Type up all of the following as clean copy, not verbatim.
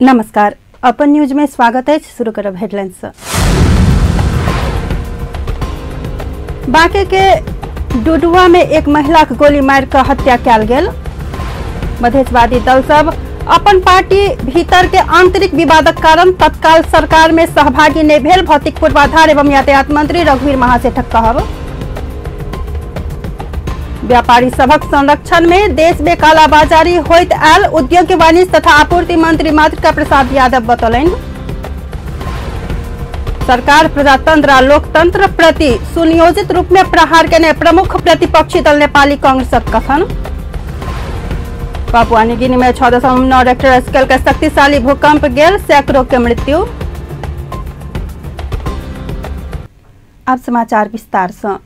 नमस्कार, अपन न्यूज में स्वागत है। शुरू करब हेडलाइंस। बांके के डुडुआ में एक महिला के गोली मार कर हत्या कयल गेल। मधेशवादी दल सब अपन पार्टी भीतर के आंतरिक विवादक कारण तत्काल सरकार में सहभागी नहीं भेल। भौतिक पूर्वाधार एवं यातायात मंत्री रघुवीर महासेठक कहब। व्यापारी सभक संरक्षण में देश में कालाबाजारी होइत आयल। उद्योग वाणिज्य तथा आपूर्ति मंत्री मातृका प्रसाद यादव बतौलनि। सरकार प्रजातंत्र आ लोकतंत्र प्रति सुनियोजित रूप में प्रहार केने प्रमुख प्रतिपक्षी दल नेपाली कांग्रेसक कथन। पापुआ न्यू गिनी में 6.9 रिक्टर स्केल के शक्तिशाली भूकंप गेल, सैकड़ों के मृत्यु। अब समाचार विस्तार से।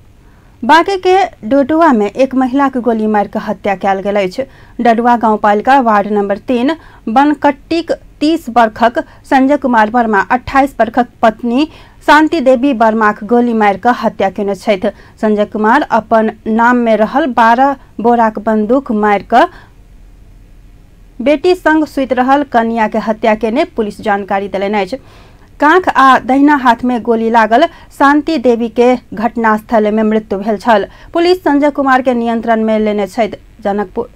बांके के डडुआ में एक महिला के गोली मार कर हत्या कयल गेल अछि। डडुआ गांवपालिका वार्ड नंबर 3 बनकट्टीक 30 वर्षक संजय कुमार वर्मा 28 वर्षक पत्नी शांति देवी वर्माक गोली मार कर हत्या केने छथि। संजय कुमार अपन नाम में रहल 12 बोराक बंदूक मार कर बेटी संग सुत रहल कन्या के हत्या केने पुलिस जानकारी देलनि अछि। कांख आ दहिना हाथ में गोली लागल शांति देवी के घटनास्थल में मृत्यु भेल छल। पुलिस संजय कुमार के नियंत्रण में लेने छथि। जनकपुर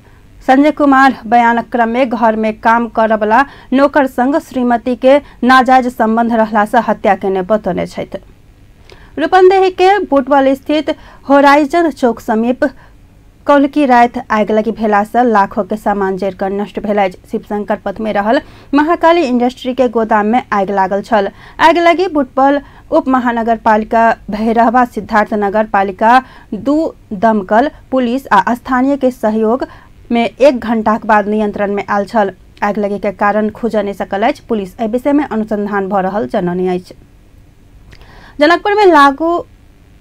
संजय कुमार बयानक क्रम में घर में काम करबला नौकर संग श्रीमती के नाजायज संबंध रहला से हत्या केने बतौने छथि। रूपन्देही के बुटवल स्थित होराइजन चौक समीप कौलकी रात आग लगी भेला से लाखों के सामान जरि कर नष्ट भेल। शिवशंकर पथ में रहल महाकाली इंडस्ट्री के गोदाम में आग लागल छल। आग लगी बुटवल उप महानगर पालिका भैरहवा सिद्धार्थ नगर पालिका 2 दमकल पुलिस आ स्थानीय के सहयोग में 1 घंटा के बाद नियंत्रण में आयल छल। आग लगी के कारण खुजऽ नहि सकल अछि। पुलिस एहि विषय में अनुसंधान भ रहल जनौने अछि। जनकपुर में लागू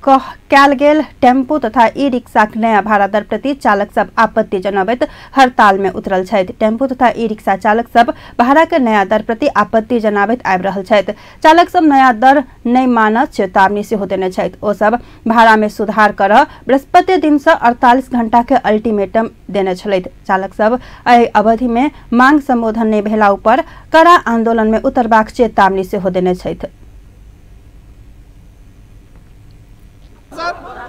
कयल गेल टेम्पू तथा ई रिक्शा के नया भाड़ा दर प्रति चालक सब आपत्ति जनाबैत हड़ताल में उतरल छथि। टेम्पू तथा ई रिक्शा चालक सब भाड़ा के नया दर प्रति आपत्ति जनाबैत आबि रहल छथि। चालक सब नया दर नहीं मानत चेतावनी सेहो देने छथि। ओ सब भाड़ा में सुधार करऽ बृहस्पति दिन से 48 घंटा के अल्टीमेटम देने छलथि। चालक सब एहि अवधि में मांग संबोधन नहीं भेला ऊपर कड़ा आंदोलन में उतरबाक चेतावनी सेहो देने छथि।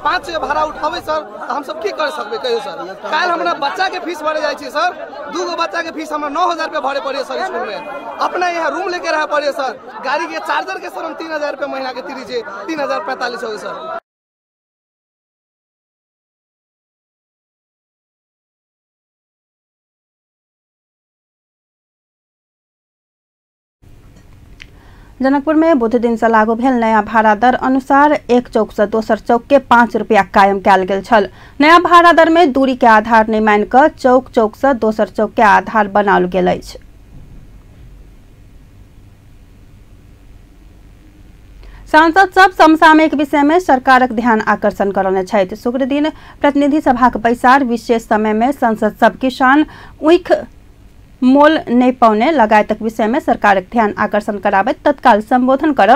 5 भाड़ा उठावे सर तो हम सब की कर सकबे कहियो सर। काल हमरा बच्चा के फीस भरे जाय छै सर। 2 गो बच्चा के फीस हमरा 9000 रुपया भरे पड़े सर स्कूल में। अपना यहाँ रूम लेके रह पड़े सर। गाड़ी के चार्जर के सर हम 3000 रुपया महीना के तीरी छै 3045 हो सर। जनकपुर में बुध दिन से लागू भेल नया भाड़ा दर अनुसार एक चौक से दोसर चौक के 5 रुपया कायम कयल गेल छल। नया भाड़ा दर में दूरी के आधार नहीं मान कर चौक से दोसर चौक के आधार बनाओल गेल अछि। सांसद सब समसामयिक विषय में सरकारक ध्यान आकर्षण करौने छथि। शुक्र दिन प्रतिनिधि सभा के बैसार विशेष समय में संसद सब किसान उइख मोल नहीं पौने लगायतक विषय में सरकारक ध्यान आकर्षण कराबैत तत्काल संबोधन कर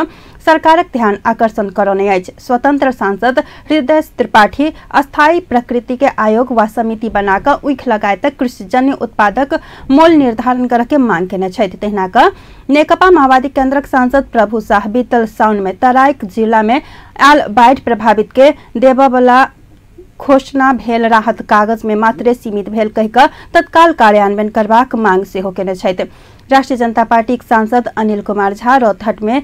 सरकारक ध्यान आकर्षण करौने अछि। स्वतंत्र सांसद हृदय त्रिपाठी अस्थायी प्रकृति के आयोग व समिति बनाकर उइख लगायतक कृषिजन्य उत्पादक मोल निर्धारण करे के मांग केने छथि। तहिना क नेकपा माओवादी केंद्रक सांसद प्रभु शाह बीतल साउन में तराईक जिला में आयल बाढ़ प्रभावित के देबवला घोषणा भेल राहत कागज में मात्र सीमित भेल कहिकऽ तत्काल कार्यान्वयन करबाक मांग सेहो केने छथि। राष्ट्रीय जनता पार्टी सांसद अनिल कुमार झा रौतहट में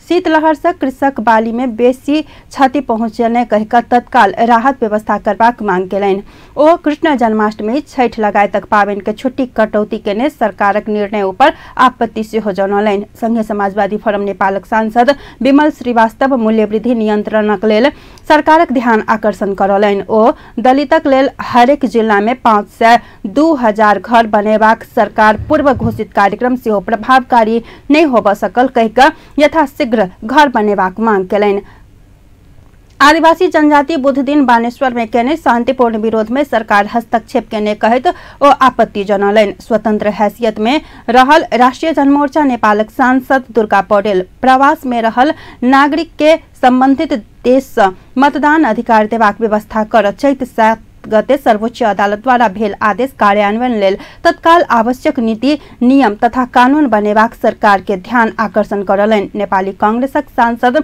शीतलहर से कृषक बाली में बेसी क्षति पहुंचने कहिकऽ तत्काल राहत व्यवस्था करबाक मांग केलनि। ओ कृष्ण जन्माष्टमी छठ लगायतक पाबनि के छुट्टी कटौती केने सरकारक निर्णय ऊपर आपत्ति सेहो जनौलनि। संघीय समाजवादी फोरम नेपालक सांसद विमल श्रीवास्तव मूल्य वृद्धि नियंत्रणक लेल सरकारक ध्यान आकर्षण करौलनि। ओ दलितक लेल हरेक जिला में 502,000 घर बनेबाक सरकार पूर्व घोषित कार्यक्रम सेहो प्रभावकारी नहीं होबऽ सकल कहिकऽ यथाशीघ्र घर बनेबाक मांग केलनि। आदिवासी जनजाति बुध दिन बानेश्वर में केने शांतिपूर्ण विरोध में सरकार हस्तक्षेप केने कहैत ओ आपत्ति जनौलनि। स्वतंत्र हैसियत में रहल राष्ट्रीय जनमोर्चा नेपालक सांसद दुर्गा पौडेल प्रवास में रहल नागरिक के संबंधित देश से मतदान अधिकार देबाक व्यवस्था कर चैत गते सर्वोच्च अदालतद्वारा भेल आदेश कार्यान्वयन लेल तत्काल आवश्यक नीति नियम तथा कानून बनेबाक सरकार के ध्यान आकर्षण करलनि। नेपाली कांग्रेसक सांसद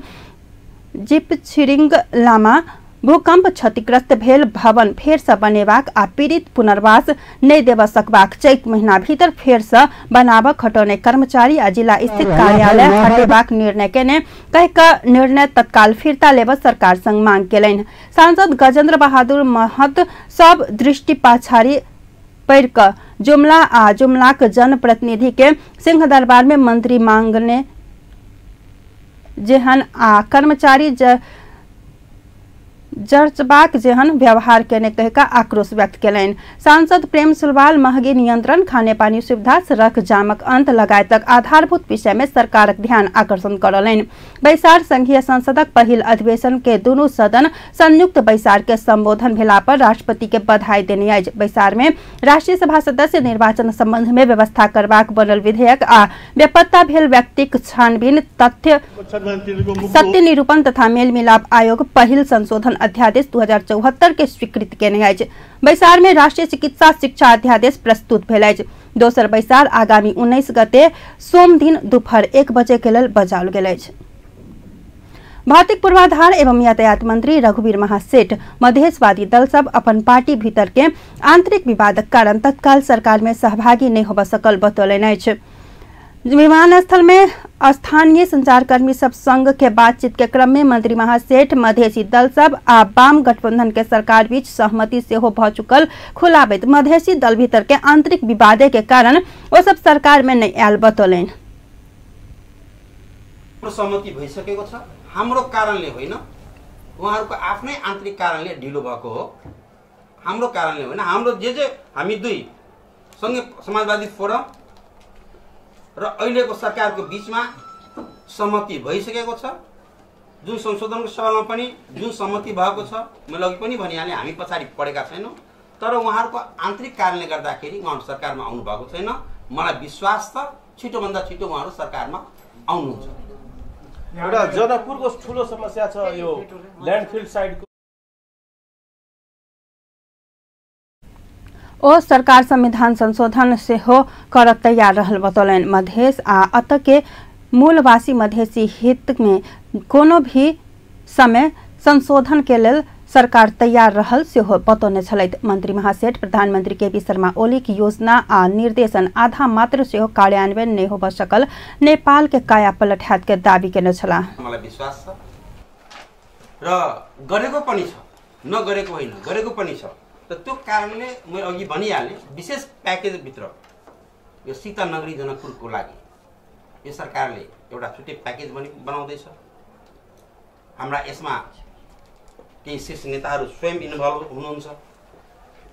जीप छिरिंग लामा भूकंप क्षतिग्रस्त भेल भवन फेर से बनेबाक आ पीड़ित पुनर्वास नहीं देव सकबाक चैत महीना भीतर फेर से बनाब खटौने कर्मचारी आ जिला स्थित कार्यालय हटेबाक निर्णय केने कह निर्णय तत्काल फिरता लेब सरकार संग मांग केलनि। सांसद गजेंद्र बहादुर महत सब दृष्टि पाछाड़ी पड़ क जुमला आ जुमलाक जनप्रतिनिधि के सिंह दरबार में मंत्री मांगने जेहन आ कर्मचारी जर्जबाक जेहन व्यवहार केने कहका आक्रोश व्यक्त केलनि। सांसद प्रेम सुलवाल महंगी नियंत्रण, खाने पानी सुविधा, सड़क जामक अंत लगायतक आधारभूत विषय में सरकारक ध्यान आकर्षण करलनि। बैसार संघीय संसदक पहिल अधिवेशन के दुनू सदन संयुक्त बैसार के संबोधन भेला पर राष्ट्रपति के बधाई देने अछि। बैसार में राष्ट्रीय सभा सदस्य निर्वाचन संबंध में व्यवस्था करबाक बनल विधेयक आ बेपत्ता भेल व्यक्तिक छानबीन, सत्य निरूपण तथा मेल मिलाप आयोग पहिल संशोधन अध्यादेश 2074 के स्वीकृति केने अछि। बैसार में राष्ट्रीय चिकित्सा शिक्षा अध्यादेश प्रस्तुत भेल अछि। दोसर बैसार आगामी 19 गते सोम दिन दोपहर 1 बजे के लेल बजाओल गेल अछि। भौतिक पूर्वाधार एवं यातायात मंत्री रघुवीर महासेठ मधेशवादी दल सब अपन पार्टी भीतर के आंतरिक विवादक कारण तत्काल सरकार में सहभागी नहीं होब सकल बतौलनि अछि। विमानस्थल में स्थानीय संचारकर्मी सब संघ के बातचीत के क्रम में मंत्री महासेठ मधेसी दल सब आ वाम गठबंधन के सरकार बीच सहमति से हो भ चुकल खुलाबैत मधेसी दल भीतर के आंतरिक विवादे के कारण वो सब सरकार में नहीं आयल बतौलनि। सहमति भइसकेको छ, हाम्रो कारणले होइन, उहाँहरूको आफ्नै आन्तरिक कारणले ढिलो भएको हो। हाम्रो कारणले होइन, हाम्रो जे हामी दुई सँगै समाजवादी फोरम र अहिलेको सरकारको बीचमा सहमति भइसकेको छ। जुन संशोधनको सवालमा पनि जुन सहमति भएको छ, मैले अघि पनि भनिहालेँ, हामी पछाडि पडेका छैनौँ। तर उहाँहरूको आन्तरिक कारणले गर्दाखेरि उहाँहरू सरकारमा आउनु भएको छैन। मलाई विश्वास छ छिटोभन्दा छिटो उहाँहरू सरकारमा आउनुहुन्छ। एउटा जनकपुरको ठुलो समस्या छ यो ल्यान्डफिल साइडको। ओ सरकार संविधान संशोधन से हो कर तैयार रहल बतौलनि। मधेश आ अत के मूलवासी मधेसी हित में कोनो भी समय संशोधन के लेल सरकार तैयार रहल से हो बतौने छलैथ। मंत्री महासेठ प्रधानमंत्री केपी शर्मा ओली की योजना आ निर्देशन आधा मात्र से हो कार्यान्वयन नहीं होब सकल नेपाल के काया पलट हात के दावी केने छला। मलाई विश्वास छ र गरेको पनि छ, नगरेको होइन, गरेको पनि छ। त त्यो कारणले मैले अघि भनिहालेँ, विशेष प्याकेज भित्र यो सीता नगरी जनकपुरको लागि यो सरकारले एउटा छुट्टै प्याकेज बनाउँदैछ। हाम्रा यसमा केही शीर्ष नेताहरू स्वयं इन्भल्भ हुनुहुन्छ।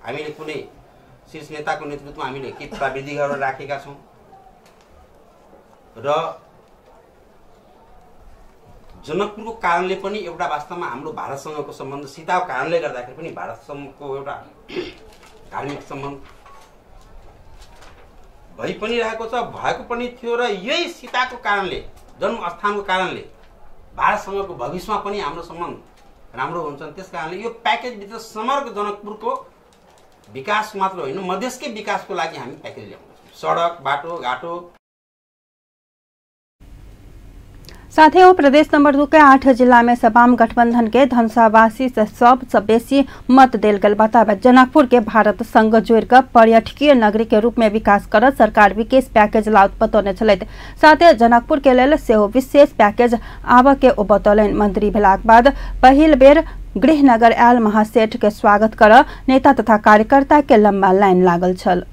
हामीले कुनै शीर्ष नेताको नेतृत्वमा हामीले केही प्रविधि गरेर राखेका छौँ र जनकपुरको कारणले पनि एउटा वास्तवमा हाम्रो भारतसँगको सम्बन्ध, सीताको कारणले गर्दाखेरि पनि भारतसँगको एउटा धार्मिक सम्बन्ध भइ पनि रहेको छ, भएको पनि थियो र यही सीताको कारणले, जन्मस्थानको कारणले भारतसँगको भविष्यमा पनि हाम्रो सम्बन्ध राम्रो हुन्छ। त्यस कारणले यो प्याकेजभित्र समग्र जनकपुरको विकास मात्र होइन, मधेसकै विकासको लागि हामी प्याकेज ल्याउँछौँ। सडक, बाटो घाटो। साथ ही प्रदेश नंबर 2 के 8 जिला में वाम गठबंधन के धनसावासी से सबसे बेसी मत देल गल बतावे। जनकपुर के भारत संग जोड़ कर पर्यटकीय नगरी के रूप में विकास कर सरकार विशेष पैकेज लाउत बतौने छलैथ। साथ ही जनकपुर के लेल सेहो विशेष पैकेज आब के ओ बतौलनि। मंत्री भेलाक बाद पहिल बेर गृहनगर आयल महासेठ के स्वागत कर नेता तथा कार्यकर्ता के लंबा लाइन लागल छल।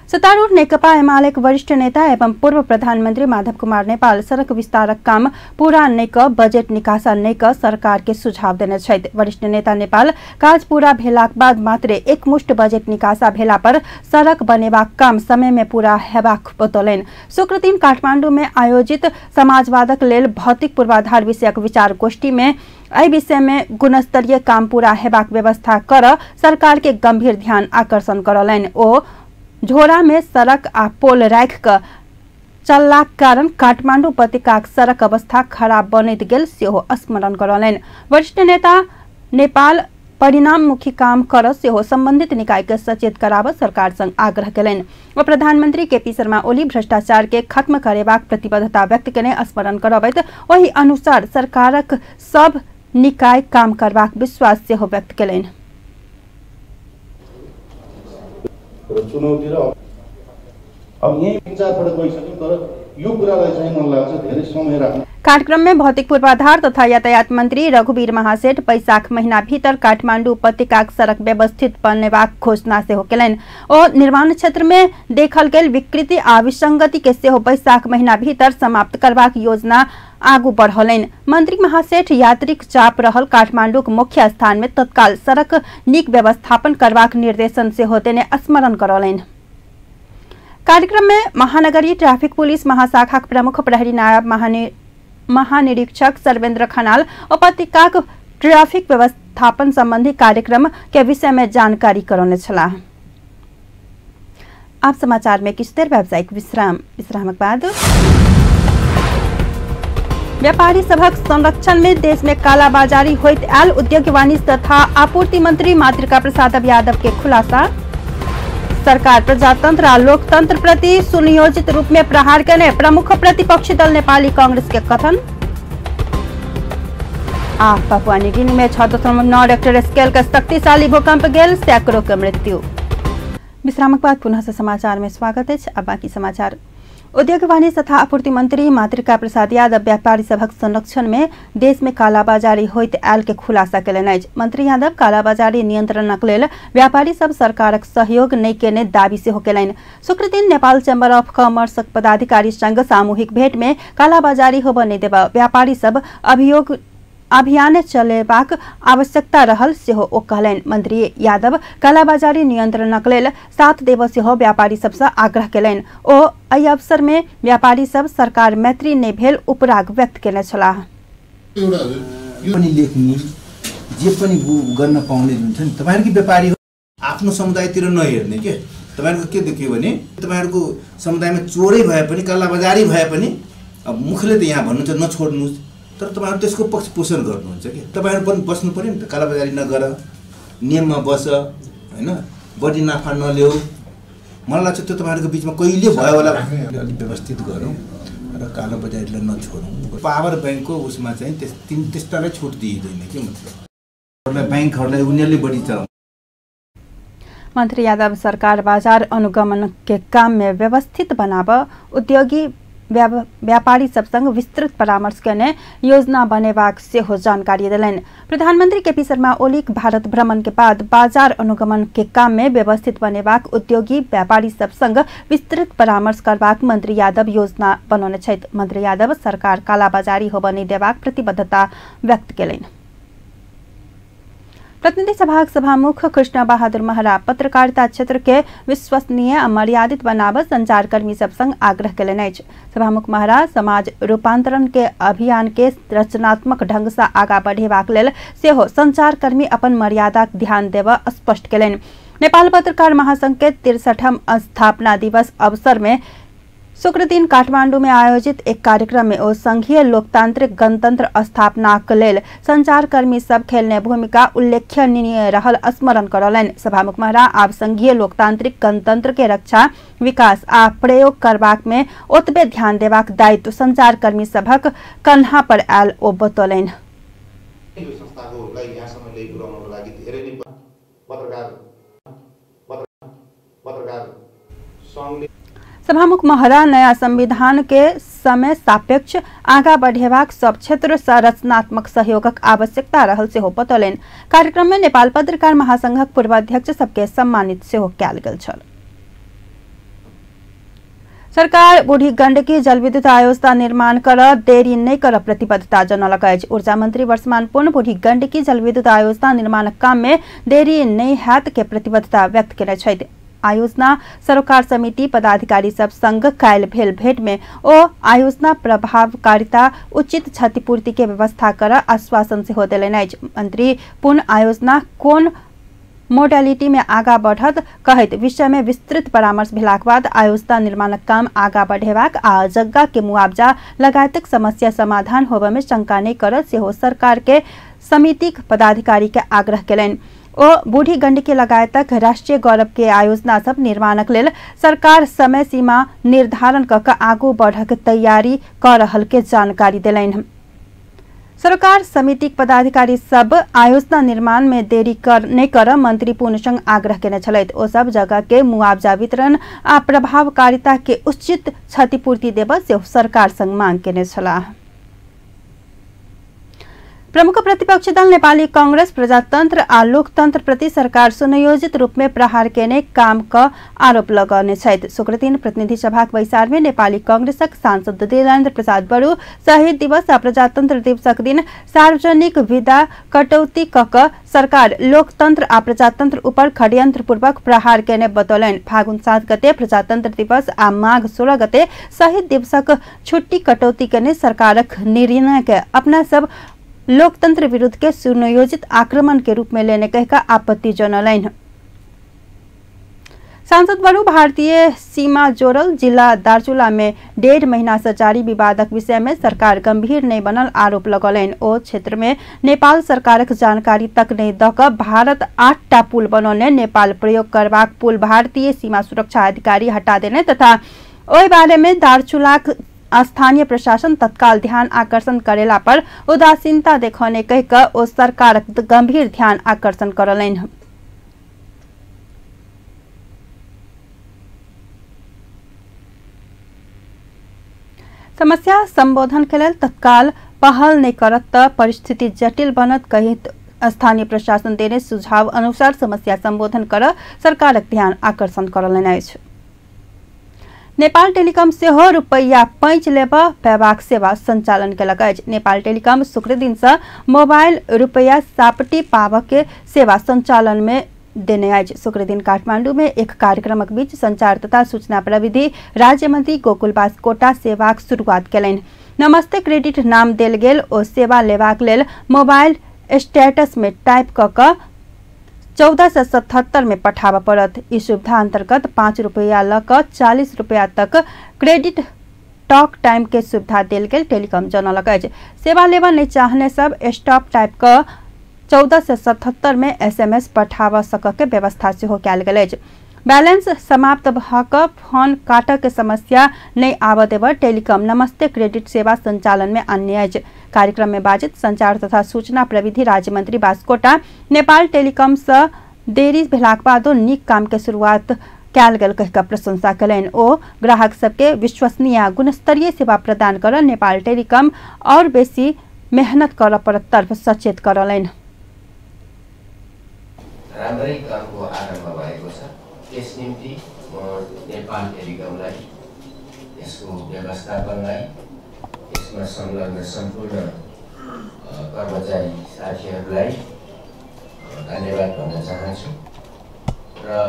सत्तारूढ़ नेकपा एमाले वरिष्ठ नेता एवं पूर्व प्रधानमंत्री माधव कुमार नेपाल सड़क विस्तारक काम पूरा नहीं क बजेट निकासा नहीं क सरकार के सुझाव देने छथि। वरिष्ठ नेता नेपाल काज पूरा भेलाक बाद मात्र एकमुष्ट बजेट निकासा भेला पर सड़क बनेबाक काम समय में पूरा हेबाक बतौलनि। शुक्र दिन काठमांडू में आयोजित समाजवादक लेल भौतिक पूर्वाधार विषयक विचार गोष्ठी में एहि विषय में गुणस्तरीय काम पूरा हेबाक व्यवस्था कर सरकार के गंभीर ध्यान आकर्षण करलनि। ओ झोरा में सड़क आ पोल राख क चललाक कारण काठमांडू उपत्यकाक सड़क अवस्था खराब बनैत गेल सेहो स्मरण करलनि। वरिष्ठ नेता नेपाल परिणाममुखी काम कर सेहो संबंधित निकाय के सचेत कराब सरकार संग आग्रह कयलनि। प्रधानमंत्री केपी शर्मा ओली भ्रष्टाचार के खत्म करेबाक प्रतिबद्धता व्यक्त केने स्मरण करबैत ओहि अनुसार सरकारक सब निकाय काम करबाक विश्वास सेहो व्यक्त कयलनि। चुनौती र अब यही 4 पटक गइसक्यो तर यो कुरालाई चाहिँ मलाई लाग्छ धेरै समय राख्नु। कार्यक्रम में भौतिक पूर्वाधार तथा यातायात मंत्री रघुवीर महासेठ बैशाख महीना भीतर काठमांडू उपत्यकाक सड़क व्यवस्थित बनेबाक घोषणा सेहो केलनि। ओ निर्माण क्षेत्र में देखल गेल विकृति आ विसंगति के सेहो बैशाख महीना भीतर समाप्त करबाक योजना आगू बढ़ौलनि। मंत्री महासेठ यात्रिक चाप रहल काठमांडूक मुख्य स्थान में तत्काल सड़क नीक व्यवस्थापन करबाक निर्देशन सेहो देने स्मरण करौलनि। कार्यक्रम में महानगरीय ट्रैफिक पुलिस महाशाखा प्रमुख प्रहरी नायब महानिरीक्षक सर्वेन्द्र खनाल उपत्यकाक ट्रैफिक व्यवस्थापन संबंधी कार्यक्रम के विषय में जानकारी करौने छलाह। आप समाचार में किछु देर व्यावसायिक विश्रामक बाद व्यापारी सभक संरक्षण में देश में कालाबाजारी होइत आयल उद्योग वाणिज्य तथा आपूर्ति मंत्री मातृका प्रसाद यादव के खुलासा। सरकार प्रजातंत्र और लोकतंत्र प्रति सुनियोजित रूप में प्रहार करने प्रमुख प्रतिपक्षी दल नेपाली कांग्रेस के कथन। पापुआ न्यू गिनी में 6.9 रेक्टर स्केल का शक्तिशाली भूकंप गेल, सैकड़ों की मृत्यु। विश्रामक बाद पुनः से समाचार में स्वागत है। अब बाकी समाचार। उद्योग वाणिज्य तथा आपूर्ति मंत्री मातृका प्रसाद यादव व्यापारी सभक संरक्षण में देश में कालाबाजारी होइत आयल के खुलासा केलनि। मंत्री यादव कालाबाजारी नियंत्रणक लेल व्यापारी सब सरकारक सहयोग नहीं केने दावी सेहो केलनि। शुक्र दिन नेपाल चैम्बर ऑफ कॉमर्सक पदाधिकारी संग सामूहिक भेंट में कालाबाजारी होब नहीं देबा व्यापारी सब अभियान चलेबाक आवश्यकता रहल सेहो ओ कहलनि। मंत्री यादव कालाबाजारी नियंत्रणक लेल 7 देब सेहो व्यापारी सबसँ आग्रह केलनि। ओ एहि अवसर में व्यापारी सब सरकार मैत्री नहि भेल उपराग व्यक्त केने छलाह। जे पनि गर्न पाउने हुन्छ नि तपाईहरुको व्यापारी हो आफ्नो समुदायतिर नहेर्ने के तपाईहरुको के देखियो भने तपाईहरुको समुदायमा चोरै भए पनि कालाबाजारी भए पनि अब मुखले त यहाँ भन्नुहुन्छ नछोड्नुस् तर तपाईहरु त्यसको पक्ष पोषण गर्नुहुन्छ के तपाईहरु पनि बस्नु पर्यो नि त कालाबाजारी नगर नियममा बस हैन बढी नाफा नल्याऊ मलाई लाग्छ त्यो तपाईहरुको बीचमा कहिले भयो होला अलि व्यवस्थित गरौँ र कालाबाजारीलाई नछोडौँ। पावर बैंकको उसमा चाहिँ त्यस्तालाई छुट दिइदैन के मतलब बैंकहरुलाई उनीहरुले बढी चलाउँछ। मंत्री यादव सरकार बाजार अनुगमन के काम में व्यवस्थित बनाव उद्योगी व्यापारी सब संग विस्तृत परामर्श करने योजना बनेबाक सेहो जानकारी दिलनि। प्रधानमंत्री केपी शर्मा ओलीक भारत भ्रमण के बाद बाजार अनुगमन के काम में व्यवस्थित बनेबाक उद्योगी व्यापारी सब संग विस्तृत परामर्श करबाक मंत्री यादव योजना बनौने छथि। मंत्री यादव सरकार कालाबाजारी होब नहीं देबाक प्रतिबद्धता व्यक्त केलनि। प्रतिनिधि सभाक सभामुख कृष्ण बहादुर महरा पत्रकारिता क्षेत्र के विश्वसनीय और मर्यादित बनाब संचारकर्मी सब संग आग्रह केलनि। सभामुख महरा समाज रूपांतरण के अभियान के रचनात्मक ढंग से आगा बढ़ेबाक लेल सेहो संचारकर्मी अपन मर्यादा ध्यान देब स्पष्ट केलनि। नेपाल पत्रकार महासंघ के 63वां स्थापना दिवस अवसर में शुक्र दिन काठमांडू में आयोजित एक कार्यक्रम में ओ संघीय लोकतांत्रिक गणतंत्र स्थापनाक लेल संचारकर्मी सब खेलने भूमिका उल्लेखनीय रहल स्मरण करौलनि। सभामुख महरा आब संघीय लोकतांत्रिक गणतंत्र के रक्षा विकास आ प्रयोग करबाक में ओतबे ध्यान देबाक दायित्व संचारकर्मी सबक कन्हा पर आयल ओ बतौलनि। सभामुख महरा नया संविधान के समय सापेक्ष आगा बढ़ेबाक सब क्षेत्र से रचनात्मक सहयोगक आवश्यकता रहल सेहो बतौलनि। कार्यक्रम में नेपाल पत्रकार महासंघक पूर्व अध्यक्ष सबके सम्मानित सेहो कयल गेल छल। सरकार बूढ़ी गंडकी जलविद्युत आयोजना निर्माण कर देरी नहीं कर प्रतिबद्धता जनौलक अछि। ऊर्जा मंत्री वर्षमान पुन बूढ़ी गंडकी जलविद्युत आयोजना निर्माण काम में देरी नहीं हैत के प्रतिबद्धता व्यक्त केने छथि। आयोजना सरोकार समिति पदाधिकारी सब संग कायल भेल भेंट में ओ आयोजना प्रभावकारिता उचित क्षतिपूर्ति के व्यवस्था कर आश्वासन सेहो देलनि अछि। मंत्री पुन आयोजना कोन मोडालिटी में आगा बढ़त कहत विषय में विस्तृत परामर्श भेलाक बाद आयोजना निर्माणक काम आगा बढ़ेबाक आ जग्गा के मुआवजा लगायतक समस्या समाधान होबे में शंका नहीं कर सेहो सरकार के समितिक पदाधिकारी के आग्रह केलनि। ओ बूढ़ी गंडकी लगायतक राष्ट्रीय गौरव के आयोजना सब निर्माणक लेल सरकार समय सीमा निर्धारण कऽ आगू बढ़क तैयारी कऽ रहल के जानकारी देलनि। सरकार समितिक पदाधिकारी सब आयोजना निर्माण में देरी नहीं कर मंत्री पूर्ण संग आग्रह केने छलथि। ओ सब जगह के मुआवजा वितरण आ प्रभावकारिता के उचित क्षतिपूर्ति देबऽ सेहो सरकार संग मांग केने छलाह। प्रमुख प्रतिपक्षी दल नेपाली कांग्रेस प्रजातंत्र आ लोकतंत्र प्रति सरकार सुनियोजित रूप में प्रहार केने काम का आरोप लगाने छथि। शुक्र दिन प्रतिनिधि सभा बैसार में नेपाली कांग्रेसक सांसद दिलेन्द्र प्रसाद बड़ू शहीद दिवस आ प्रजातंत्र दिवसक दिन सार्वजनिक विदा कटौती कऽ सरकार लोकतंत्र आ प्रजातंत्र ऊपर षड्यंत्र पूर्वक प्रहार केने बतौलनि। फागुन 7 गते प्रजातंत्र दिवस आ माघ 16 गते शहीद दिवसक छुट्टी कटौती केने सरकारक निर्णय के अपना सब लोकतंत्र विरुद्ध के सुनियोजित आक्रमण के रूप में लेने कहकर आपत्ति जनौलनि। सांसद बड़ू भारतीय सीमा जोड़ल जिला दार्चुला में 1.5 महीना से जारी विवादक विषय में सरकार गंभीर नहीं बनल आरोप लगौलनि। ओ क्षेत्र में नेपाल सरकारक जानकारी तक नहीं दऽ भारत 8टा पुल बनौने नेपाल प्रयोग करबाक पुल भारतीय सीमा सुरक्षा अधिकारी हटा देने तथा ओहि बारे में दार्चुलाक स्थानीय प्रशासन तत्काल ध्यान आकर्षण करेला पर उदासीनता देखौने कहकर ओ सरकार गंभीर ध्यान आकर्षण करलनि। समस्या संबोधन के लेल तत्काल पहल नहीं करत त परिस्थिति जटिल बनत कहित स्थानीय प्रशासन देने सुझाव अनुसार समस्या संबोधन कर सरकारक ध्यान आकर्षण करलनि अछि। नेपाल टेलिकम सेहो रुपैया पैंच लेबऽ पैबाक सेवा संचालन केलक अछि। नेपाल टेलिकम शुक्र दिन से मोबाइल रुपैया सापटी पाबऽ के सेवा संचालन में देने अछि। शुक्र दिन काठमांडू में एक कार्यक्रमक बीच संचार तथा सूचना प्रविधि राज्य मंत्री गोकुल बास्कोटा सेवाक शुरुआत केलनि। नमस्ते क्रेडिट नाम देल गेल ओ सेवा लेबाक लेल मोबाइल स्टेटस में टाइप कऽ 1477 में पठाबऽ पड़त। इस सुविधा अंतर्गत 5 रुपया लऽ 40 रुपया तक क्रेडिट टॉक टाइम के सुविधा देल गेल टेलीकॉम जनौलक अछि। सेवा लेबऽ नहीं चाहने सब स्टॉप टाइप कऽ 1477 में SMS पठाबऽ सकऽ के व्यवस्था सेहो कयल गेल अछि। बैलेंस समाप्त भऽ कऽ फोन काटऽ के समस्या नहीं आबऽ देबऽ टेलीकॉम नमस्ते क्रेडिट सेवा संचालन में आनने अछि। कार्यक्रम में बाजित संचार तथा सूचना प्रविधि राज्य मंत्री बास्कोटा नेपाल टेलिकॉम से देरी भेलाक बादो नीक काम के शुरुआत कयल गेल कहिकऽ प्रशंसा कयलनि। ओ ग्राहक सबके विश्वसनीय गुणस्तरीय सेवा प्रदान कर नेपाल टेलिकॉम और बेसी मेहनत करऽ पड़त तर्फ सचेत करलनि। राम्रै कामको आरम्भ भएको छ। त्यस निम्ति म नेपाल टेलिकमलाई यसको व्यवस्थापनलाई यसमा संलग्न सम्पूर्ण कर्मचारी साथीहरूलाई धन्यवाद भन्न चाहन्छु र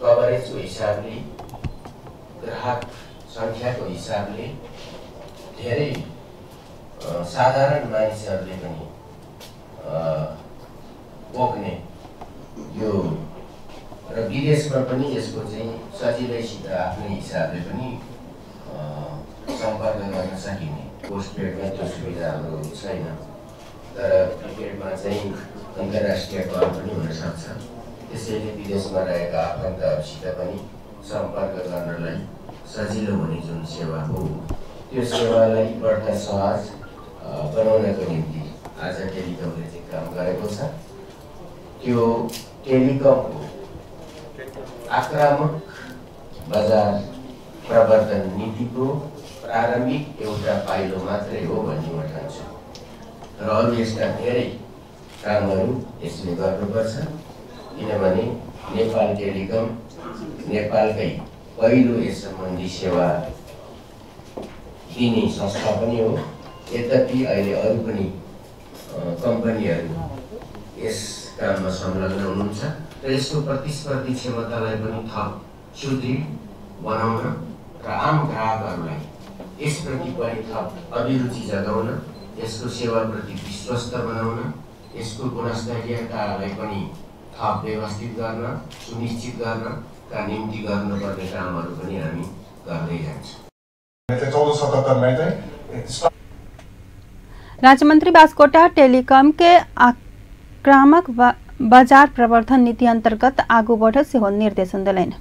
कभरेजको हिसाबले ग्राहक सङ्ख्याको हिसाबले धेरै साधारण मानिसहरूले पनि बोक्ने यो र विदेशमा पनि यसको चाहिँ सजिलैसित आफ्नै हिसाबले पनि सम्पर्क गर्न सकिने। पोस्टपेडमा त्यो सुविधा हाम्रो छैन, तर प्रिपेडमा चाहिँ अन्तर्राष्ट्रिय कल पनि हुनसक्छ। त्यसैले विदेशमा रहेका आफन्तहरूसित पनि सम्पर्क गर्नलाई सजिलो हुने जुन सेवा हो त्यो सेवालाई बढ्ता सहज बनाउनको निम्ति आज टेलिकमले चाहिँ काम गरेको छ। त्यो टेलिकमको आक्रामक बजार प्रवर्धन नीतिको प्रारम्भिक एउटा पाइलो मात्रै हो भन्ने म ठान्छु र अरू यस्ता धेरै कामहरू यसले गर्नुपर्छ। किनभने नेपाल टेलिकम नेपालकै पहिलो यस सम्बन्धी सेवा दिने संस्था पनि हो। यद्यपि अहिले अरू पनि कम्पनीहरू यस काममा संलग्न हुनुहुन्छ र यसको प्रतिस्पर्धी क्षमतालाई पनि थप सुदृढ बनाउन र आम ग्राहकहरूलाई यसप्रति पनि थप अभिरुचि जगाउन, यसको सेवाप्रति विश्वस्त बनाउन, यसको गुणस्तरीयतालाई पनि थप व्यवस्थित गर्न सुनिश्चित गर्नका निम्ति गर्नुपर्ने कामहरू पनि हामी गर्दै जान्छौँ। राज्य मंत्री बास्कोटा टेलिकॉम के आक्रामक बाजार प्रवर्धन नीति अंतर्गत आगू बढ़ से निर्देशन दिलैन।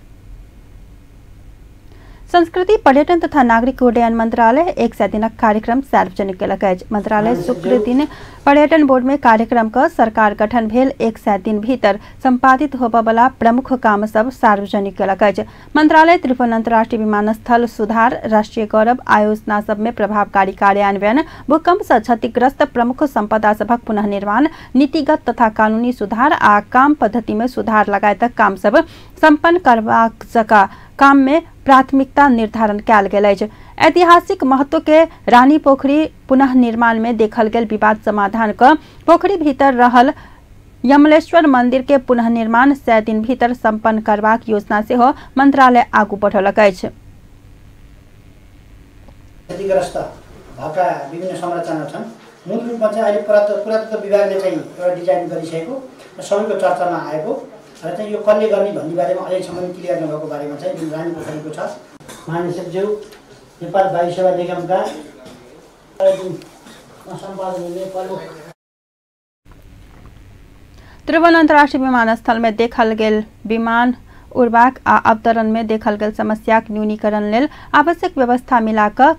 संस्कृति पर्यटन तथा नागरिक उड्डयन मंत्रालय 100 दिनक कार्यक्रम सार्वजनिक केलक अछि। मंत्रालय शुक्र दिन पर्यटन बोर्ड में कार्यक्रम का सरकार गठन भेल 100 दिन भीतर संपादित होबय वाला प्रमुख काम सब सार्वजनिक केलक अछि। मंत्रालय त्रिभुवन अंतर्राष्ट्रीय विमानस्थल सुधार, राष्ट्रीय गौरव आयोजना सब में प्रभावकारी कार्यान्वयन, भूकंप से क्षतिग्रस्त प्रमुख संपदा सभक पुनः निर्माण, नीतिगत तथा कानूनी सुधार आ काम पद्धति में सुधार लगायतक काम सब संपन्न करबाक जका काम में प्राथमिकता निर्धारण कयल गेल अछि। ऐतिहासिक महत्व के रानी पोखरी पुनः निर्माण में देखल गेल विवाद समाधान क पोखरी भीतर रहल यमलेश्वर मंदिर के पुनः निर्माण 100 दिन भीतर संपन्न करबाक योजना से हो मंत्रालय आगू बढ़ौलक अछि। क्षतिग्रस्त भएका विभिन्न संरचना छन्। मूल रूपमा चाहिँ अहिले पुरातत्व विभागले चाहिँ एउटा डिजाइन गरिसकेको र सबैको चर्चामा आएको र चाहिँ यो कसले गर्ने भन्ने बारेमा अहिलेसम्म क्लियर नभएको बारेमा चाहिँ जुन रानी पोखरीको छ, मानिसज्यू नेपाल वायु सेवा निगमका सम्पादन हुने प्रमुख त्रिभुवन अंतर्राष्ट्रीय विमानस्थल में देखल गेल विमान उड़बाक आ अवतरण में देखल गेल समस्याक न्यूनीकरण लेल आवश्यक व्यवस्था मिलाकर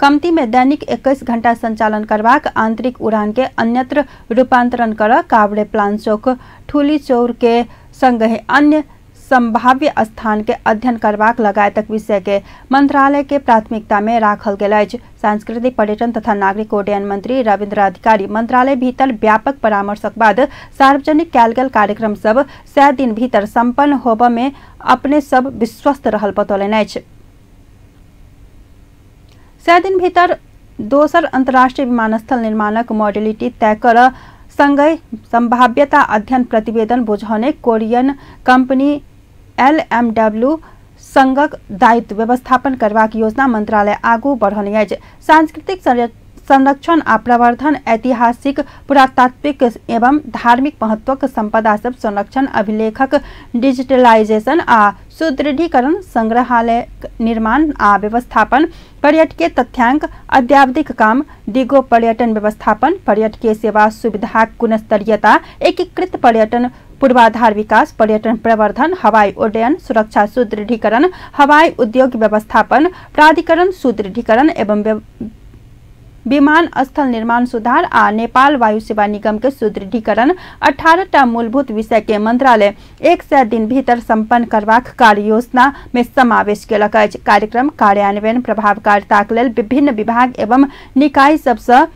कमती में दैनिक 21 घंटा संचालन करबाक, आंतरिक उड़ान के अन्यत्र रूपांतरण कर कावड़े प्लान चौक ठूली चौर के संगे अन्य संभाव्य स्थान के अध्ययन करबाक लगायतक विषय के मंत्रालय के प्राथमिकता में राखल गेल अछि। सांस्कृतिक पर्यटन तथा नागरिक उड्डयन मंत्री रविन्द्र अधिकारी मंत्रालय भीतर व्यापक परामर्शक बाद सार्वजनिक कयल गेल कार्यक्रम सब 100 दिन भीतर संपन्न होबय में अपने सब विश्वस्त रहल बतौलनि अछि। 100 दिन भीतर दोसर अंतर्राष्ट्रीय विमानस्थल निर्माणक मॉड्यूलिटी तय कर संगै संभाव्यता अध्ययन प्रतिवेदन बुझाउने कोरियन कंपनी LMW संगक दायित्व व्यवस्थापन करबाक योजना मंत्रालय आगू बढ़ौने अछि। सांस्कृतिक संरक्षण आ प्रवर्धन, ऐतिहासिक पुरातात्विक एवं धार्मिक महत्वक संपदा सब संरक्षण, अभिलेखक डिजिटलाइजेशन आ सुदृढ़ीकरण, संग्रहालय निर्माण आ व्यवस्थापन, पर्यटकीय तथ्यांक अद्यावधिक काम, डिगो पर्यटन व्यवस्थापन, पर्यटकीय सेवा सुविधा गुणस्तरीयता, एकीकृत पर्यटन पूर्वाधार विकास, पर्यटन प्रवर्धन, हवाई उड्डयन सुरक्षा सुदृढ़ीकरण, हवाई उद्योग व्यवस्थापन प्राधिकरण सुदृढ़ीकरण एवं विमान स्थल निर्माण सुधार आ नेपाल वायु सेवा निगम के सुदृढ़ीकरण 18टा मूलभूत विषय के मंत्रालय 100 दिन भीतर संपन्न करबाक कार्य योजना में समावेश केलक अछि। कार्यक्रम कार्यान्वयन प्रभावकारिताक लेल विभिन्न विभाग एवं निकाय सबसँ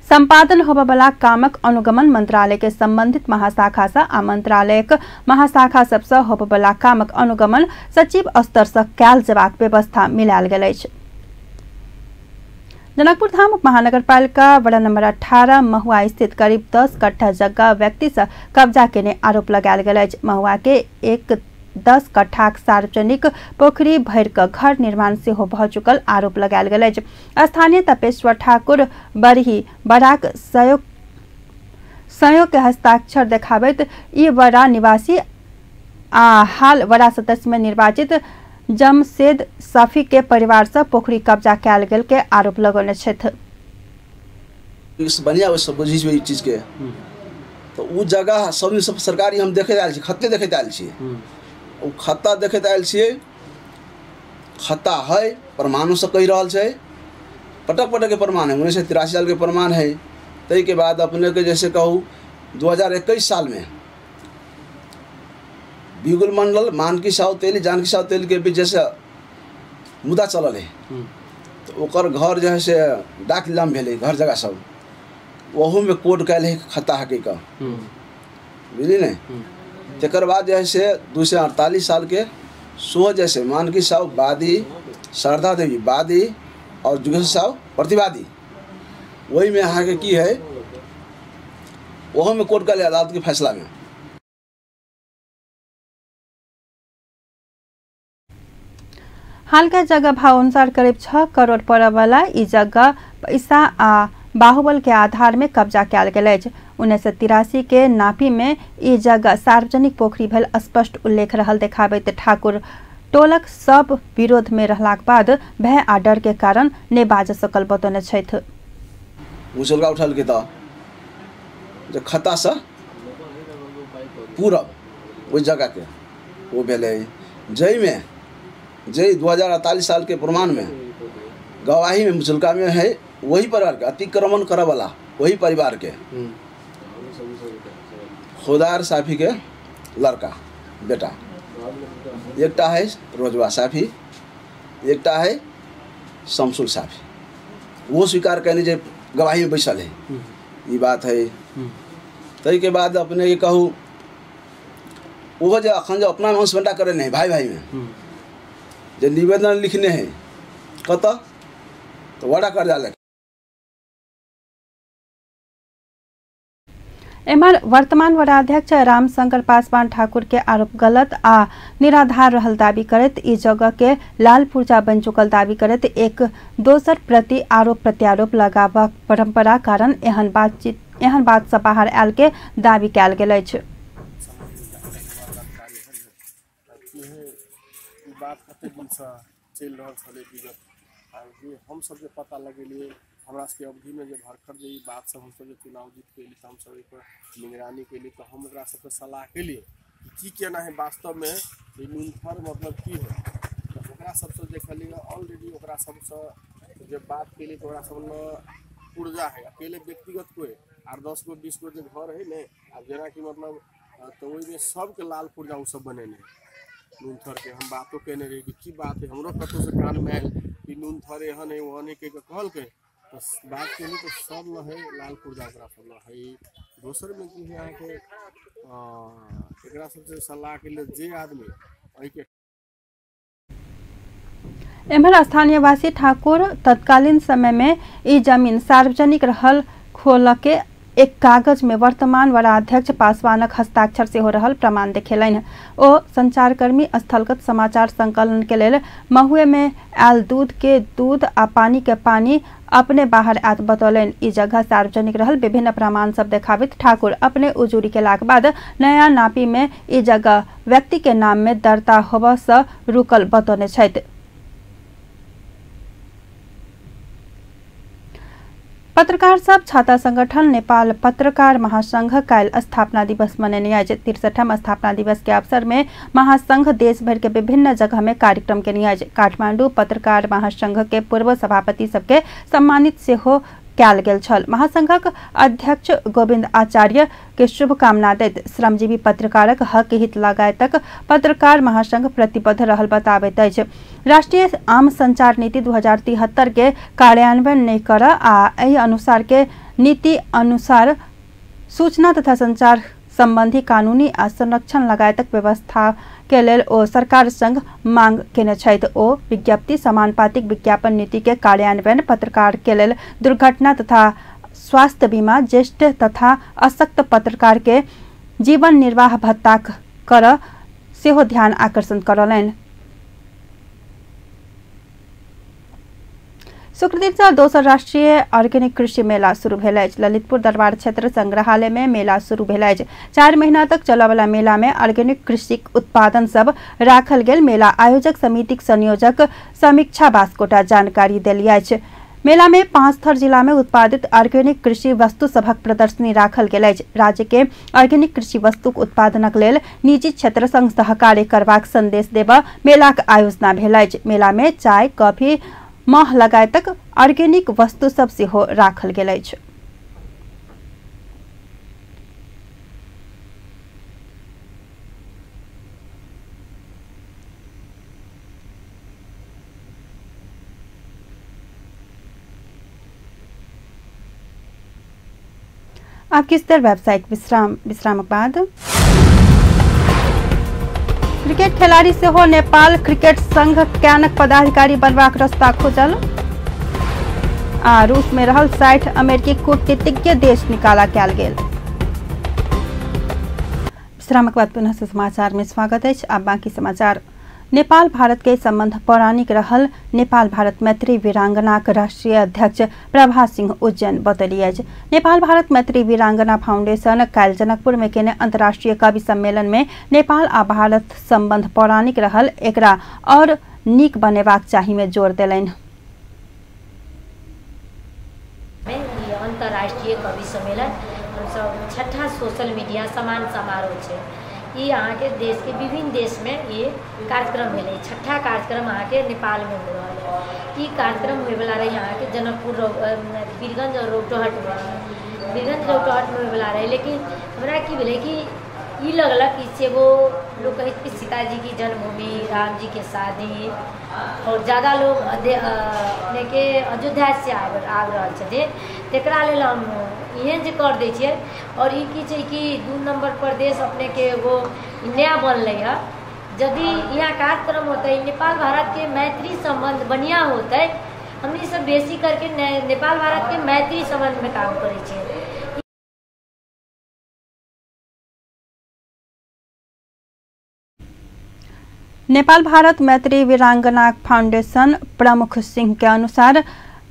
संपादन होबय वाला कामक अनुगमन मंत्रालय के संबंधित महाशाखा से आ मंत्रालयक महाशाखा सबसँ होबय वाला कामक अनुगमन सचिव स्तर से कयल जेबाक व्यवस्था मिलायल गेल अछि। जनकपुर धाम महानगरपालिका वडा नंबर 18 महुआ स्थित करीब 10 कट्ठा जगह व्यक्ति से कब्जा केने आरोप लगायल गेल अछि। महुआ के एक 10 कट्ठाक सार्वजनिक पोखरी भरि क घर निर्माण से हो भ चुकल आरोप लगायल गेल अछि। स्थानीय तपेश्वर ठाकुर बरही बड़ाक सहयोग के हस्ताक्षर देखाबैत ई वडा निवासी आ हाल वडा सदस्य में निर्वाचित जमशेद सफी के परिवार से पोखरी कब्जा कयल गेल के आरोप लगौने छथि। बढ़िया बुझी चीज के तो उ जगह सब सरकारी हम देखे आयल छी, खत्ते देखे आयल छी, उ खत्ता देखे आयल छी, खत्ता है प्रमाणों से कही रहल छै, पटक पटक के प्रमाण है, 1983 साल के प्रमाण है। तई के बाद अपने के जैसे कहूँ 2021 साल में बिगुल मंडल मानकी साहु तेली जानकी साहु तेली के बीच जैसे मुद्दा चलल है, तो ओकर घर जो है से डाक नीलाम भेले घर जगह सब, वहू में कोर्ट कैल है खत्ता हकी का, बुझली नहीं। तकर बाद जो है से 248 साल के सोह जैसे मानकी साहु वादी, शारदा देवी वादी और जुगेश साहु प्रतिवादी, वही में यहाँ के की है वह में कोर्ट कैल अदालत के फैसला में। हाल के जगह भाव अनुसार करीब 6 करोड़ पड़े वाला ई जगह पैसा आ बाहुबल के आधार में कब्जा कयल गेल अछि। 1983 के नापी में ई जगह सार्वजनिक पोखरी भेल स्पष्ट उल्लेख रहल देखाबैत ठाकुर टोलक सब विरोध में रहलाक बाद भय आ डर के कारण नहि बाज सकल बतौने छथि। मुचुल्का उठल के त जो खता से पूरब उस जगह के वो भेले जय में जय 2048 साल के प्रमाण में गवाही में मुचुल्का में है वही परिवार के अतिक्रमण करे वाला वही परिवार के खुदार साफी के लड़का बेटा एकटा है रोजवा साफी एकटा है शमसुल साफी वो स्वीकार करने जो गवाही में बैसल है ये बात है। तई के बाद अपने ये कहूँ वो जो अखन जो अपना में बंटा करे नहीं भाई भाई में जो निवेदन लिखने हैं कत तो वड़ा कर डाले। एमर वर्तमान वडाध्यक्ष रामशंकर पासवान ठाकुर के आरोप गलत आ निराधार रहल दावी करत ई जगह के लाल पूर्जा बन चुकल दावी करत एक दोसर प्रति आरोप प्रत्यारोप लगाबक परंपरा कारण एहन बात से बाहर आयल के दावी कयल गेल अछि। हम सबके पता लगेलिए हमरा सबके अवधि में जब भरखर जो बात सब हम सब चुनाव जीत के लिए हम सब एक निगरानी के लिए तो हम ओकरा सबके सलाह के लिए की केना है वास्तव में न्यूनतर मतलब की है तो ओकरा सबसे देखलिए ऑलरेडी ओकरा सबसे जब बात के लिए ओकरा सब में ऊर्जा है अकेले व्यक्तिगत कोई 8-10 गो 20 गो जो घर है ने अब जना की मतलब तो वही में सबके लाल पुर्जा उ सब बने न्यूनतर के हम बातों कहने रही की बात है हमरो कतौ से कान में आयल कि न्यूनतर एहन है वहन के कहल के तो बात के लिए तो सब न है लाल पुर्जा ओकरा सब न है। दोसर में की है यहाँ के एकरा सबसे सलाह के लिए जे आदमी वही के एम्हर स्थानीय वासी ठाकुर तत्कालीन समय में ई जमीन सार्वजनिक रहल खोल के एक कागज में वर्तमान वडाध्यक्ष पासवानक हस्ताक्षर से हो रहल प्रमाण देखेलनि। ओ संचारकर्मी स्थलगत समाचार संकलन के लेल महुए में आयल दूध के दूध आ पानी के पानी अपने बाहर आत बतौलन। ई जगह सार्वजनिक रहल विभिन्न प्रमाण सब देखाबित ठाकुर अपने उजूरी केलाक बाद नया नापी में ई जगह व्यक्ति के नाम में दर्ता होबऽ से रुकल बतौने छथि। पत्रकार सब छाता संगठन नेपाल पत्रकार महासंघ काल स्थापना दिवस मनेने अछि। 63वां स्थापना दिवस के अवसर में महासंघ देश भर के विभिन्न जगह में कार्यक्रम केने अछि। काठमांडू पत्रकार महासंघ के पूर्व सभापति सबके सम्मानित से हो कयल गेल छल। महासंघक अध्यक्ष गोविंद आचार्य के शुभकामना दैत श्रमजीवी पत्रकारक हक हित लगायतक पत्रकार महासंघ प्रतिबद्ध रहल बताबैत अछि। राष्ट्रीय आम संचार नीति 2073 के कार्यान्वयन नहीं कर आ एहि अनुसार के नीति अनुसार सूचना तथा संचार संबंधी कानूनी आ संरक्षण लगायतक व्यवस्था के लेल ओ सरकार संग मांग केने छथि। ओ विज्ञप्ति समानुपातिक विज्ञापन नीति के कार्यान्वयन पत्रकार के लेल दुर्घटना तथा स्वास्थ्य बीमा ज्येष्ठ तथा अशक्त पत्रकार के जीवन निर्वाह भत्ता कर सेहो ध्यान आकर्षण करलनि। शुक्रदिन से दोसर राष्ट्रीय ऑर्गेनिक कृषि मेला शुरू भेल अछि। ललितपुर दरबार क्षेत्र संग्रहालय में मेला शुरू भेल अछि। 4 महीना तक चलय वाला मेला में ऑर्गेनिक कृषि उत्पादन सब राखल गेल। मेला आयोजक समितिक संयोजक समीक्षा बास्कोटा जानकारी देली अछि। मेला में 5 थर जिला में उत्पादित ऑर्गेनिक कृषि वस्तु सभक प्रदर्शनी राखल गेल अछि। राज्य के ऑर्गेनिक कृषि वस्तुक उत्पादनक लेल निजी क्षेत्र संग सहकार्य करबाक संदेश देबा मेलाक आयोजना भेल अछि। मेला में चाय कॉफी मह लगायतक ऑर्गेनिक वस्तु सब सेहो राखल गेल अछि। आप किस तरह वेबसाइट विश्रामक बाद क्रिकेट खिलाड़ी से हो नेपाल क्रिकेट संघ कैनक पदाधिकारी बनबाक रास्ता खोजल आ रूस में रहल 60 अमेरिकी कूटनीतिज्ञ देश निकाला कयल गेल। विश्रामक बाद पुनः से समाचार में स्वागत है। अब बाकी समाचार। नेपाल भारत के संबंध पौराणिक रहल नेपाल भारत मैत्री वीरांगनाक राष्ट्रीय अध्यक्ष प्रभा सिंह उज्जैन बतैली अछि। नेपाल भारत मैत्री वीरांगना फाउंडेशन काल्हि जनकपुर में केने अंतर्राष्ट्रीय कवि सम्मेलन में नेपाल आ भारत संबंध पौराणिक रहल एकरा और नीक बनेबाक चाही में जोर देलनि। ये अंतर्राष्ट्रीय कवि सम्मेलन सब 6ठा सोशल मीडिया समान समारोह है। ये यहाँ के देश के विभिन्न देश में ये कार्यक्रम भेले। 6ठा कार्यक्रम यहाँ के नेपाल में हो रहा है। ये कार्यक्रम हुए वाला रहे यहाँ के जनकपुर वीरगंज और रौटहट में, वीरगंज रौटहट में वाला रहे। लेकिन हमारा की भेले कि ये लगलक इससे वो लोग कहे कि सीता जी की जन्मभूमि, राम जी के शादी और ज़्यादा लोग अपने के अयोध्या से आब रहा है। तेकरा लेल हम एहन जे कर दै छियै। और ई की छै कि 2 नंबर प्रदेश अपने के वो नया बनलै है। यदि यहाँ कार्यक्रम होते नेपाल भारत के मैत्री संबंध बढ़िया होते, हमनी सब बेसी करके नेपाल भारत के मैत्री संबंध में काम करे छियै। नेपाल भारत मैत्री वीरांगना फाउंडेशन प्रमुख सिंह के अनुसार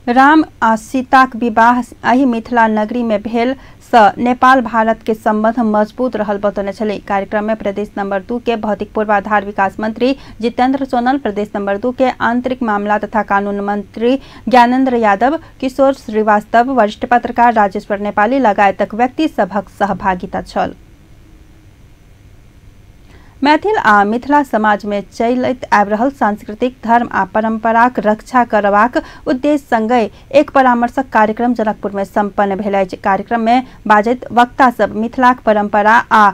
राम आ सीताक विवाह एही मिथिला नगरी में भेल स नेपाल भारत के संबंध मजबूत रहल बतौने छलै। कार्यक्रम में प्रदेश नंबर 2 के भौतिक पूर्वाधार विकास मंत्री जितेंद्र सोनल, प्रदेश नंबर 2 के आंतरिक मामला तथा कानून मंत्री ज्ञानेन्द्र यादव, किशोर श्रीवास्तव, वरिष्ठ पत्रकार राजेश्वर नेपाली लगायतक व्यक्ति सभक सहभागिता छल। मैथिल आ मिथिला समाज में चलैत आबि रहल सांस्कृतिक धर्म आ परंपराक रक्षा करबाक उद्देश्य संगे एक परामर्शक कार्यक्रम जनकपुर में संपन्न भेल अछि। कार्यक्रम में बाजैत वक्ता सब मिथिलाक परंपरा आ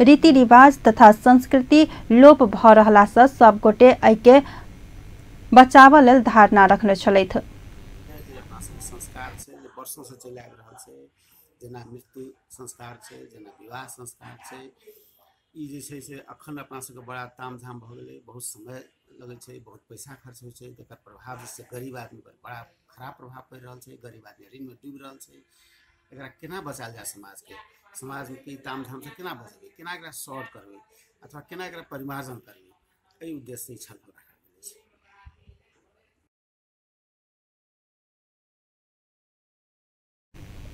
रीति रिवाज तथा संस्कृति लोप भ रहला सँ सब गोटे एके बचाव लेल धारणा रखने छलैथ। संस्कार छै जे वर्षों से चलि आबि रहल छै, जेना मृत्यु संस्कार छै, जेना विवाह संस्कार छै। ई जे छै से अखन अपना सबके बड़ा तामझाम भऽ गेलै, बहुत समय लगै छै, बहुत पैसा खर्च होइ छै। एकर प्रभाव जिससे गरीब आदमी पर बड़ा खराब प्रभाव पड़ि रहल छै। गरीब आदमी ऋण में डूबि रहल छै। एकरा केना बचायल जाय? समाज के तामझाम से केना बचेबै, केना एकरा सॉर्ट करबै अथवा केना एकरा परिमार्जन करबै, एहि उद्देश्य से छल रखल गेल छै।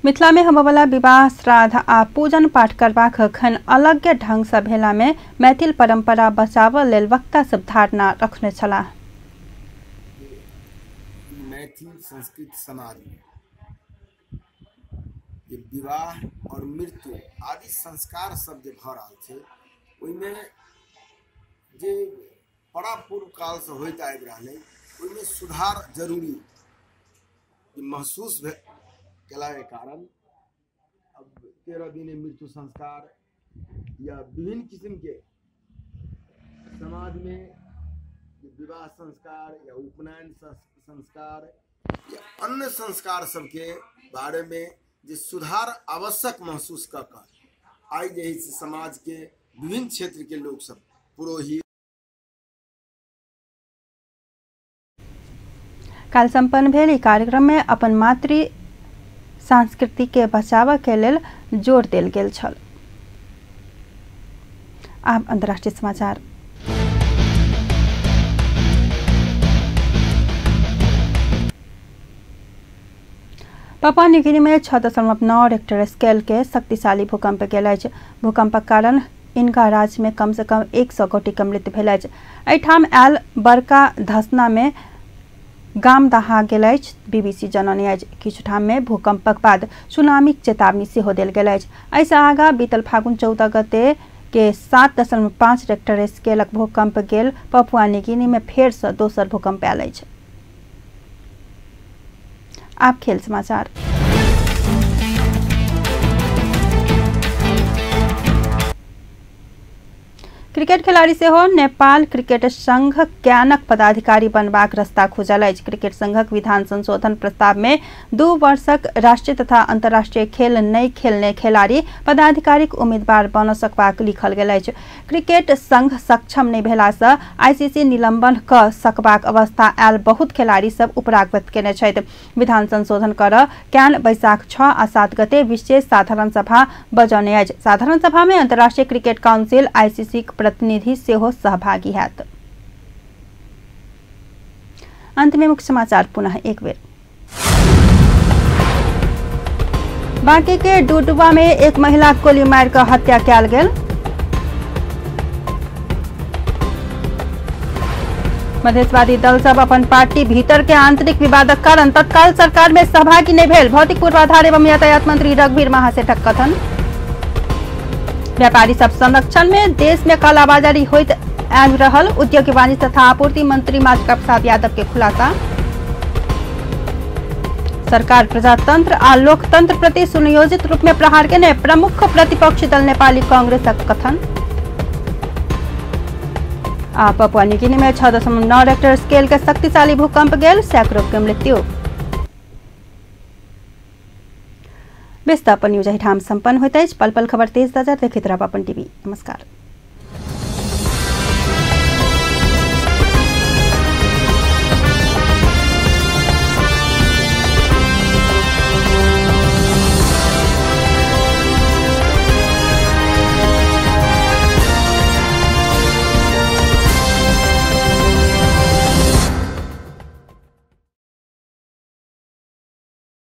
मिथिला में होबयवला विवाह, श्राद्ध आ पूजन पाठ करबाक अखन अलग ढंग से भेला में मैथिल परंपरा बचाव लेल वक्ता सब धारणा रखने छलाह। मैथिल संस्कृति समाज में ये विवाह और मृत्यु आदि संस्कार सब जे भ रहल छै, ओइमे जे बड़ा पूर्व काल से होइत आबि रहलै, ओइमे सुधार जरूरी महसूस केला के कारण अब 13 दिने मृत्यु संस्कार या विभिन्न किस्म के समाज में विवाह संस्कार या उपनयन संस्कार या अन्य संस्कार सबके बारे में जे सुधार आवश्यक महसूस कर आई जे समाज के विभिन्न क्षेत्र के लोग सब पुरोहित काल संपन्न भेल कार्यक्रम में अपन मातृ संस्कृति के बचाव के लेल जोर देल गेल छल। आब अंतर्राष्ट्रीय समाचार। पापुआ न्यूगिनी में 6.9 रिक्टर स्केल के शक्तिशाली भूकंप गेल अछि। भूकंपक कारण इनका राज्य में कम से कम 100 गोटी के मृत्यु भेल अछि। एहिठाम आयल बड़का धसना में गाम दहा गेल अछि। बीबीसी जननी अछि किछु ठाम में भूकंपक बाद सुनामीक चेतावनी सेहो देल गेल अछि। एहिसँ आगाँ बीतल फागुन 14 गते के 7.5 रिक्टर स्केलक भूकंप गेल पापुआ न्यूगिनी में फेर से दोसर भूकंप आयल अछि। आप खेल समाचार। क्रिकेट खिलाड़ी से हो नेपाल क्रिकेट संघ क्यानक पदाधिकारी बनबाक रास्ता खुजल अछि। क्रिकेट संघक विधान संशोधन प्रस्ताव में 2 वर्षक राष्ट्रीय तथा अंतर्राष्ट्रीय खेल नहीं खेलने खिलाड़ी पदाधिकारिक उम्मीदवार बन सकबाक लिखल गेल अछि। क्रिकेट संघ सक्षम नहीं भेला सँ आईसीसी निलंबन क सकबाक अवस्था आयल बहुत खिलाड़ी सब उपराग व्यक्त केने छथि। विधान संशोधन कर क्यान बैसाख 6 आ 7 गते विशेष साधारण सभा बजौने अछि। साधारण सभा में अंतर्राष्ट्रीय क्रिकेट काउंसिल आईसीसी प्रतिनिधि सेहो सहभागी हैत। अंत में मुख्य समाचार पुनः एक बेर। बांके के डुडुवा में एक महिला गोली मार कर हत्या कयल गेल। मधेशवादी दल सब अपन पार्टी भीतर के आंतरिक विवादक कारण तत्काल सरकार में सहभागी नहीं भेल। भौतिक पूर्वाधार एवं यातायात मंत्री रघुवीर महासेठक कथन। व्यापारी सब संरक्षण में देश में कालाबाजारी होइत आबि रहल। उद्योग वाणिज्य तथा आपूर्ति मंत्री माधव प्रसाद यादव के खुलासा। सरकार प्रजातंत्र आ लोकतंत्र प्रति सुनियोजित रूप में प्रहार के प्रमुख प्रतिपक्षी दल नेपाली कांग्रेसक कथन। पपुआ न्यूगिनी में 6.9 रेक्टर स्केल के शक्तिशाली भूकंप गेल, सैकड़ों के मृत्यु। व्यस्त अपन न्यूज ठाम संपन्न होइत अछि। पल पल खबर तेज नजर देखैत रहब अपन टीवी। नमस्कार।